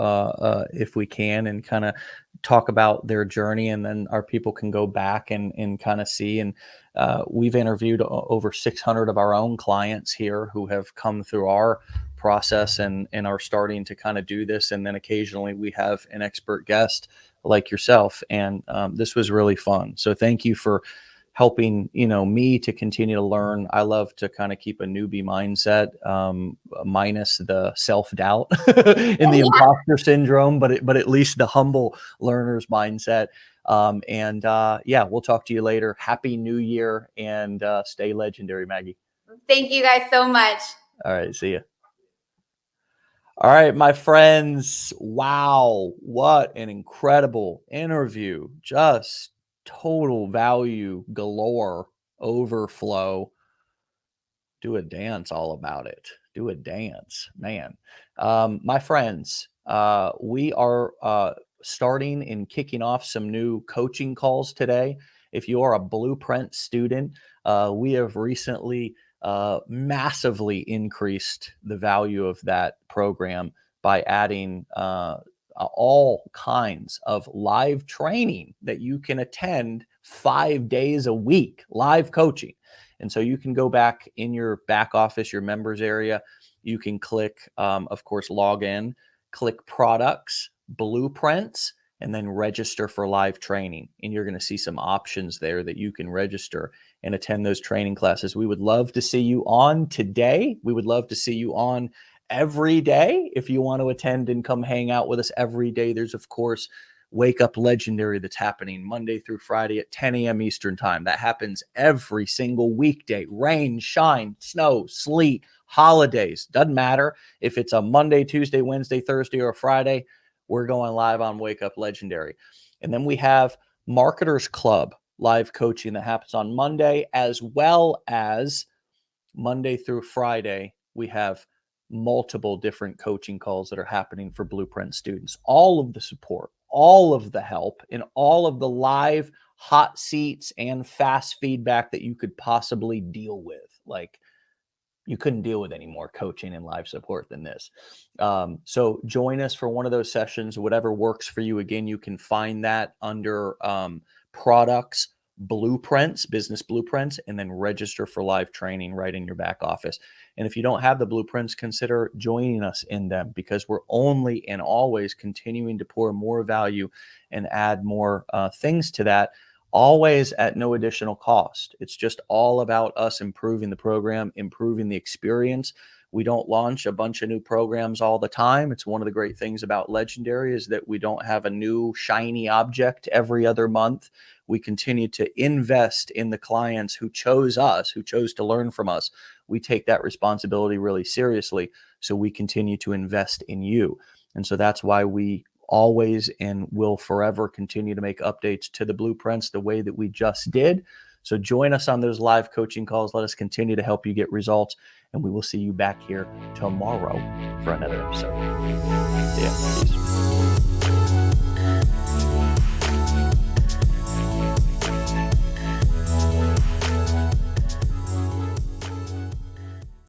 if we can, and kind of talk about their journey, and then our people can go back and kind of see. And we've interviewed over 600 of our own clients here who have come through our process, and are starting to kind of do this. And then occasionally we have an expert guest like yourself. And this was really fun. So thank you for helping me to continue to learn. I love to kind of keep a newbie mindset, minus the self-doubt and the Yeah. imposter syndrome, but at least the humble learner's mindset. And yeah, we'll talk to you later. Happy New Year, and stay legendary, Maggie. Thank you guys so much. All right, see you. All right, my friends. Wow, what an incredible interview. Just total value galore, overflow. Do a dance all about it. Do a dance, man. My friends, we are starting and kicking off some new coaching calls today. If you are a Blueprint student, we have recently massively increased the value of that program by adding all kinds of live training that you can attend 5 days a week, live coaching. And so you can go back in your back office, your members area. You can click, of course, log in, click products, blueprints, and then register for live training. And you're going to see some options there that you can register and attend those training classes. We would love to see you on today. We would love to see you on every day. If you want to attend and come hang out with us every day, there's, of course, Wake Up Legendary that's happening Monday through Friday at 10 a.m. Eastern Time. That happens every single weekday. Rain, shine, snow, sleet, holidays. Doesn't matter if it's a Monday, Tuesday, Wednesday, Thursday, or a Friday. We're going live on Wake Up Legendary. And then we have Marketers Club live coaching that happens on Monday, as well as Monday through Friday. We have multiple different coaching calls that are happening for Blueprint students. All of the support, all of the help, and all of the live hot seats and fast feedback that you could possibly deal with. Like, you couldn't deal with any more coaching and live support than this. So join us for one of those sessions, whatever works for you. Again, you can find that under products, blueprints, business blueprints, and then register for live training right in your back office. And if you don't have the blueprints, consider joining us in them, because we're only and always continuing to pour more value and add more things to that, always at no additional cost. It's just all about us improving the program, improving the experience. We don't launch a bunch of new programs all the time. It's one of the great things about Legendary is that we don't have a new shiny object every other month. We continue to invest in the clients who chose us, who chose to learn from us. We take that responsibility really seriously. So we continue to invest in you. And so that's why we always and will forever continue to make updates to the blueprints the way that we just did. So join us on those live coaching calls. Let us continue to help you get results. And we will see you back here tomorrow for another episode. Yeah, peace.